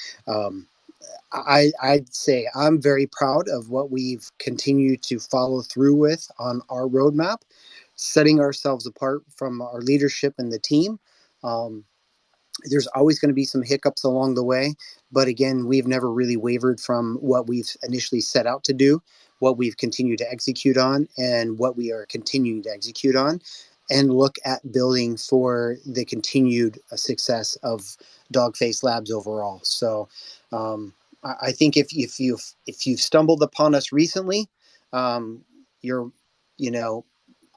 I'd say I'm very proud of what we've continued to follow through with on our roadmap, setting ourselves apart from our leadership and the team. There's always going to be some hiccups along the way, but again, we've never really wavered from what we've initially set out to do, what we've continued to execute on, and what we are continuing to execute on, and look at building for the continued success of Dogface Labs overall. So I think if you've stumbled upon us recently, you're you know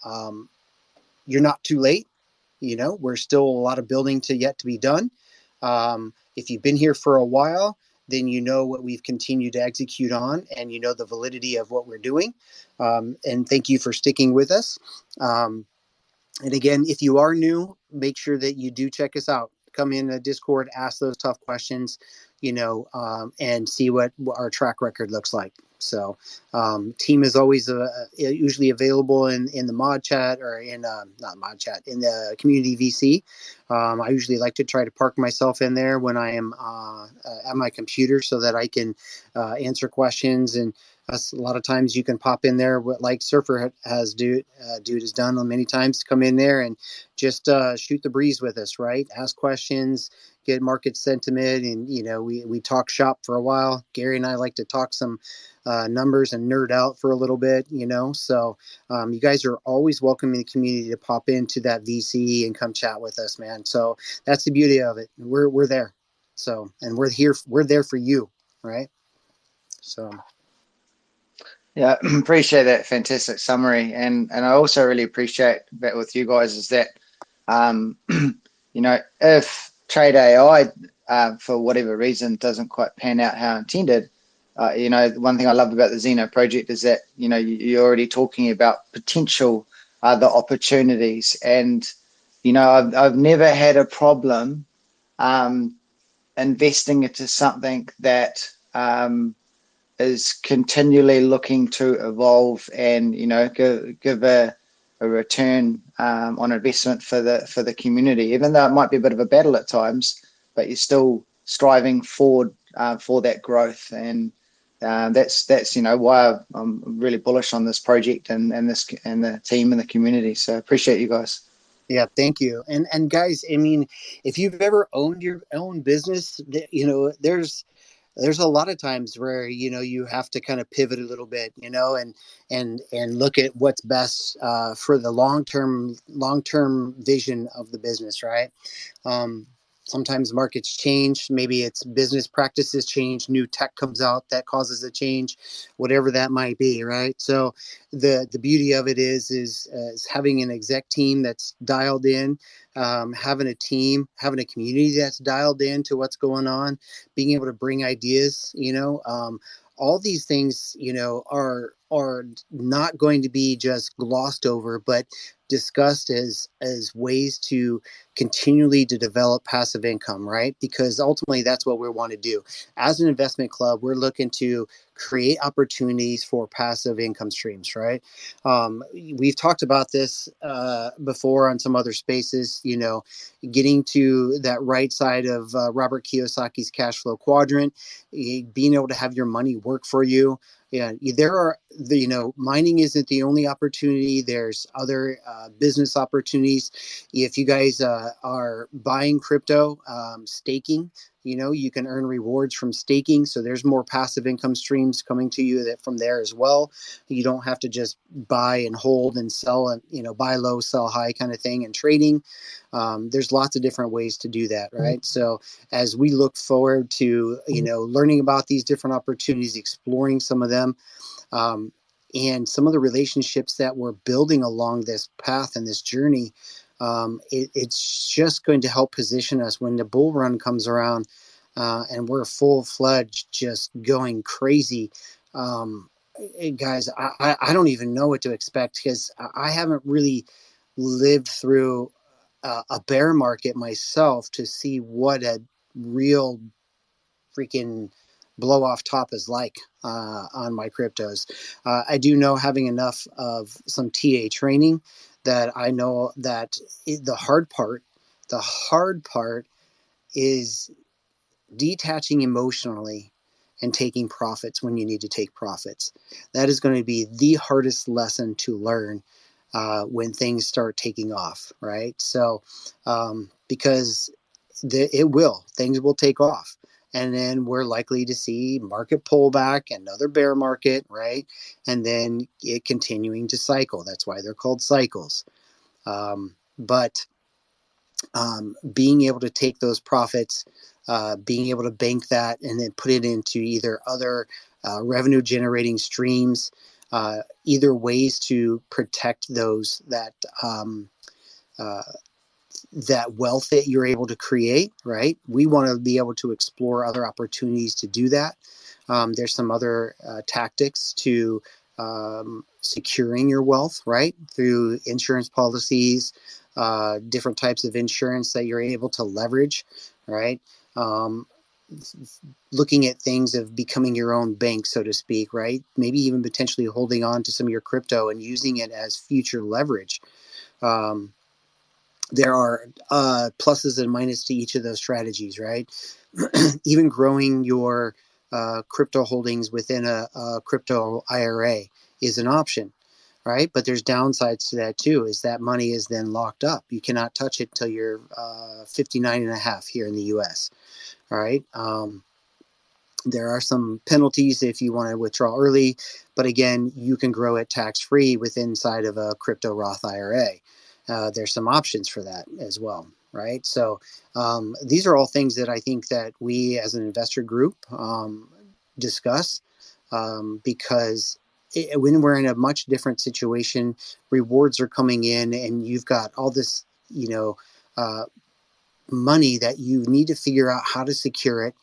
um, you're not too late. We're still a lot of building yet to be done. If you've been here for a while, then you know what we've continued to execute on, and you know the validity of what we're doing. And thank you for sticking with us. And again, if you are new, make sure that you do check us out. Come in the Discord, ask those tough questions, and see what our track record looks like. So, team is always usually available in the mod chat, or in not mod chat, in the community VC. I usually like to try to park myself in there when I am at my computer, so that I can answer questions. And a lot of times you can pop in there, like Surfer has dude has done many times, to come in there and just shoot the breeze with us, right? Ask questions, get market sentiment, and we talk shop for a while. Gary and I like to talk some numbers and nerd out for a little bit, So you guys are always welcome in the community to pop into that VC and come chat with us, man. So that's the beauty of it. We're there. So, and we're there for you, right? So. Yeah, appreciate that fantastic summary, and I also really appreciate that with you guys is that, if Trade AI for whatever reason doesn't quite pan out how intended, one thing I love about the Zeno project is that you're already talking about potential, the opportunities, and I've never had a problem investing into something that is continually looking to evolve and give a return on investment for the community, even though it might be a bit of a battle at times, but you're still striving forward for that growth. And that's why I'm really bullish on this project and the team and the community. So appreciate you guys. Yeah, thank you. And guys, I mean, if you've ever owned your own business, there's a lot of times where you have to kind of pivot a little bit, and look at what's best for the long term vision of the business, right? Um, Sometimes markets change. Maybe it's business practices change. New tech comes out that causes a change, whatever that might be, right? So the beauty of it is having an exec team that's dialed in, having a team, having a community that's dialed in to what's going on, being able to bring ideas. All these things, are not going to be just glossed over, but discussed as ways to continually to develop passive income, right? Because ultimately that's what we want to do. As an investment club, we're looking to create opportunities for passive income streams, right? We've talked about this before on some other spaces, getting to that right side of Robert Kiyosaki's cash flow quadrant, being able to have your money work for you. Yeah, there are mining isn't the only opportunity. There's other business opportunities. If you guys are buying crypto, staking, you can earn rewards from staking. So there's more passive income streams coming to you from there as well. You don't have to just buy and hold and sell and, buy low, sell high kind of thing and trading. There's lots of different ways to do that, right? So as we look forward to, learning about these different opportunities, exploring some of them, and some of the relationships that we're building along this path and this journey, it's just going to help position us when the bull run comes around, and we're full-fledged just going crazy. Guys, I don't even know what to expect, because I haven't really lived through a bear market myself to see what a real freaking blow off top is like on my cryptos. I do know, having enough of some TA training, that I know that the hard part is detaching emotionally and taking profits when you need to take profits. That is going to be the hardest lesson to learn when things start taking off, right? So, because things will take off. And then we're likely to see market pullback, another bear market, right? And then it continuing to cycle. That's why they're called cycles. But being able to take those profits, being able to bank that and then put it into either other revenue generating streams, either ways to protect that wealth that you're able to create, right? We want to be able to explore other opportunities to do that. There's some other tactics to securing your wealth, right? Through insurance policies, different types of insurance that you're able to leverage, right? Looking at things of becoming your own bank, so to speak, right? Maybe even potentially holding on to some of your crypto and using it as future leverage. There are pluses and minuses to each of those strategies, right? Even growing your crypto holdings within a crypto IRA is an option, right? But there's downsides to that too, is that money is then locked up. You cannot touch it till you're 59 and a half here in the US, all right? There are some penalties if you want to withdraw early, but again, you can grow it tax-free inside of a crypto Roth IRA. There's some options for that as well, right? So these are all things that I think that we as an investor group discuss, because when we're in a much different situation, rewards are coming in and you've got all this, money that you need to figure out how to secure it,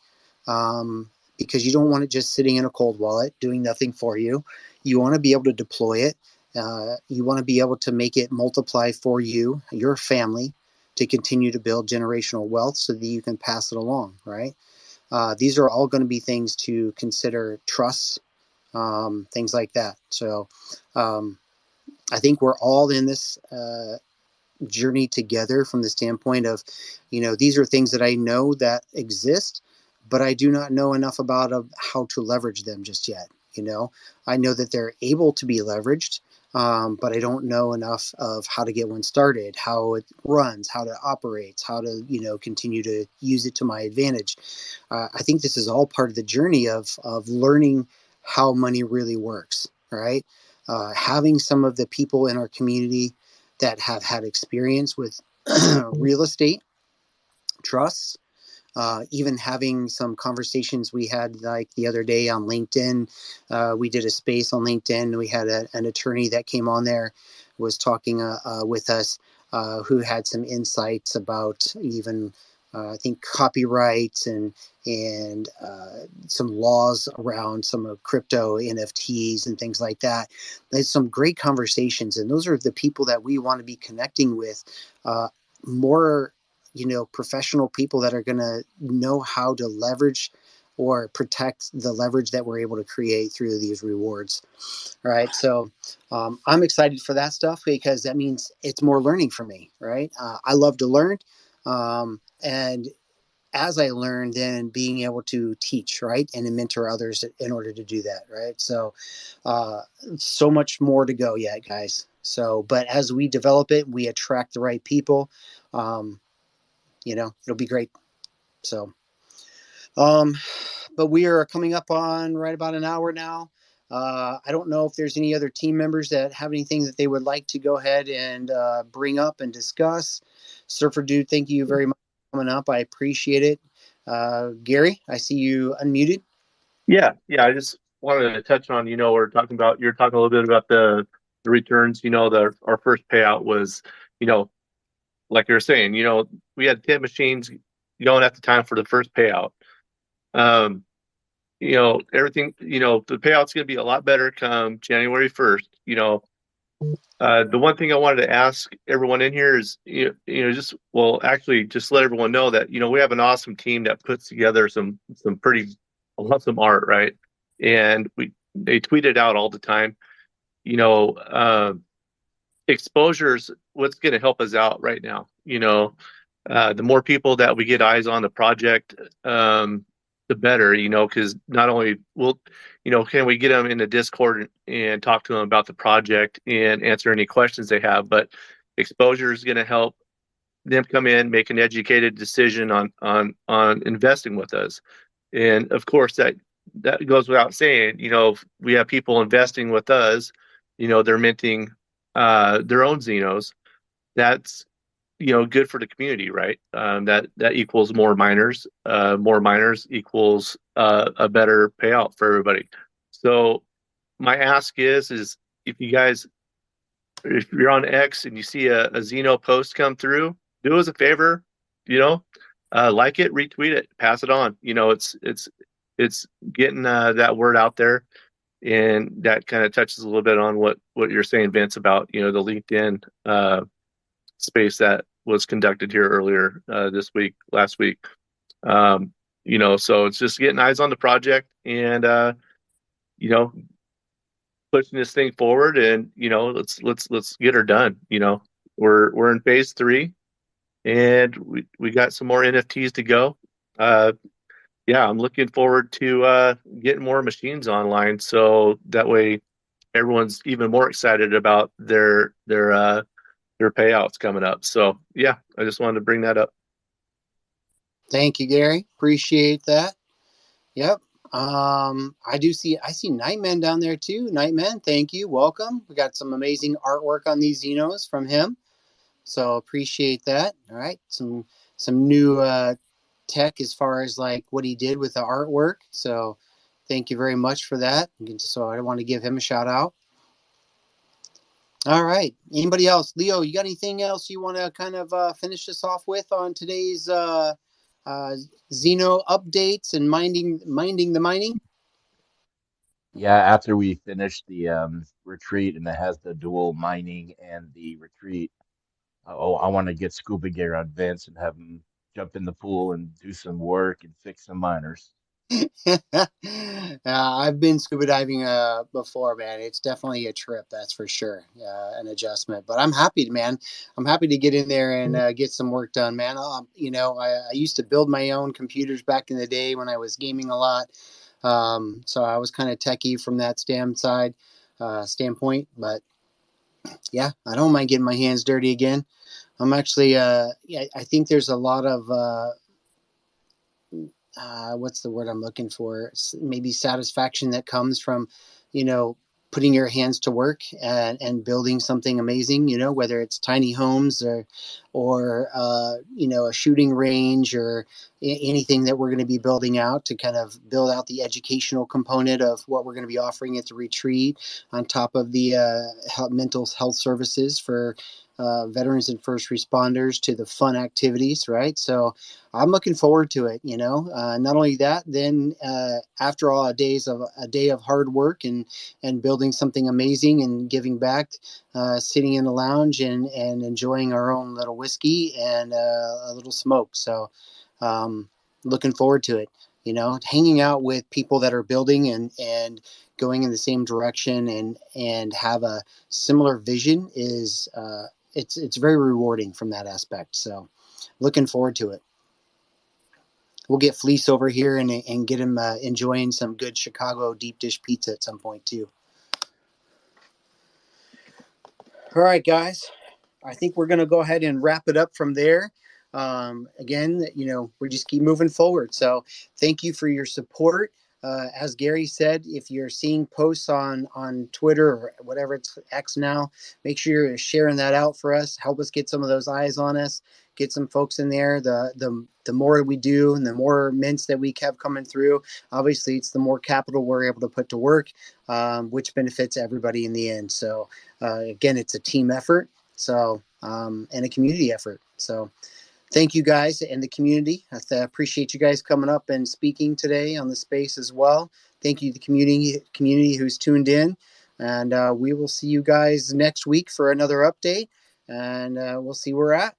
because you don't want it just sitting in a cold wallet doing nothing for you. You want to be able to deploy it. You want to be able to make it multiply for you, your family, to continue to build generational wealth so that you can pass it along, right? These are all going to be things to consider: trusts, things like that. So I think we're all in this journey together, from the standpoint of, these are things that I know that exist, but I do not know enough about how to leverage them just yet. I know that they're able to be leveraged, but I don't know enough of how to get one started, how it runs, how it operates, how to, continue to use it to my advantage. I think this is all part of the journey of learning how money really works, right? Having some of the people in our community that have had experience with real estate trusts, even having some conversations we had, like the other day on LinkedIn. We did a space on LinkedIn. We had an attorney that came on there, was talking with us, who had some insights about even I think copyrights and some laws around some of crypto NFTs and things like that. There's some great conversations, and those are the people that we want to be connecting with more professional people that are going to know how to leverage or protect the leverage that we're able to create through these rewards. Right. So I'm excited for that stuff because that means it's more learning for me. Right. I love to learn. And as I learn, then being able to teach, right, and mentor others in order to do that, right? So, so much more to go yet, guys. So, but as we develop it, we attract the right people. Um, it'll be great. So, um, but we are coming up on right about an hour now. I don't know if there's any other team members that have anything that they would like to go ahead and bring up and discuss. Surfer Dude, thank you very much for coming up. I appreciate it. Gary, I see you unmuted. Yeah. I just wanted to touch on, you're talking a little bit about the returns. Our first payout was, like you're saying, we had 10 machines going at the time for the first payout. Everything, the payout's going to be a lot better come January 1st. The one thing I wanted to ask everyone in here is, just let everyone know that, we have an awesome team that puts together some pretty awesome art, right? And they tweet it out all the time. Exposure's what's going to help us out right now. The more people that we get eyes on the project, the better, because not only can we get them in the Discord and talk to them about the project and answer any questions they have, but exposure is going to help them come in, make an educated decision on investing with us. And of course, that goes without saying. If we have people investing with us, they're minting their own Xenos. That's good for the community, right? That equals more miners. More miners equals a better payout for everybody. So my ask is if you're on X and you see a Xeno post come through, do us a favor, like it, retweet it, pass it on. It's getting that word out there, and that kind of touches a little bit on what you're saying, Vince, about the LinkedIn space that was conducted here earlier last week. So it's just getting eyes on the project and pushing this thing forward, and let's get her done. We're in phase 3, and we got some more NFTs to go. I'm looking forward to getting more machines online, so that way everyone's even more excited about their payouts coming up. So I just wanted to bring that up. Thank you, Gary. Appreciate that. Yep. I see Nightman down there too. Nightman, thank you. Welcome. We got some amazing artwork on these Xenos from him. So appreciate that. All right. Some new tech as far as like what he did with the artwork. So thank you very much for that. So I want to give him a shout out. All right. Anybody else? Leo, you got anything else you want to kind of finish this off with on today's Xeno updates and minding the mining? Yeah, after we finish the retreat and it has the dual mining and the retreat, I want to get scuba gear on Vince and have him jump in the pool and do some work and fix some miners. I've been scuba diving before, man. It's definitely a trip, that's for sure. An adjustment, but I'm happy, man. I'm happy to get in there and get some work done, man. I used to build my own computers back in the day when I was gaming a lot. So I was kind of techie from that standpoint, but yeah, I don't mind getting my hands dirty again. I'm actually, I think there's a lot of, what's the word I'm looking for? Maybe satisfaction that comes from, putting your hands to work and building something amazing, whether it's tiny homes or a shooting range or anything that we're going to be building out to kind of build out the educational component of what we're going to be offering at the retreat on top of the mental health services for veterans and first responders to the fun activities, right? So I'm looking forward to it. Not only that, then after all a day of hard work and building something amazing and giving back, sitting in the lounge and enjoying our own little whiskey and a little smoke. So looking forward to it. Hanging out with people that are building and going in the same direction and have a similar vision is it's very rewarding from that aspect. So looking forward to it. We'll get Fleece over here and get him enjoying some good Chicago deep dish pizza at some point too. All right, guys. I think we're going to go ahead and wrap it up from there. Again, we just keep moving forward. So thank you for your support. As Gary said, if you're seeing posts on Twitter or whatever, it's X now, make sure you're sharing that out for us. Help us get some of those eyes on us. Get some folks in there. The more we do and the more mints that we have coming through, obviously it's the more capital we're able to put to work, which benefits everybody in the end. So again, it's a team effort. So and a community effort. So thank you guys and the community. I appreciate you guys coming up and speaking today on the space as well. Thank you to the community who's tuned in. And we will see you guys next week for another update. And we'll see where we're at.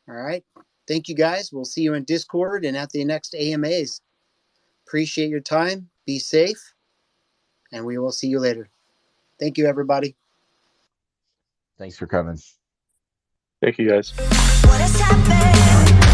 All right. Thank you guys. We'll see you in Discord and at the next AMAs. Appreciate your time. Be safe. And we will see you later. Thank you, everybody. Thanks for coming. Thank you, guys. What has happened?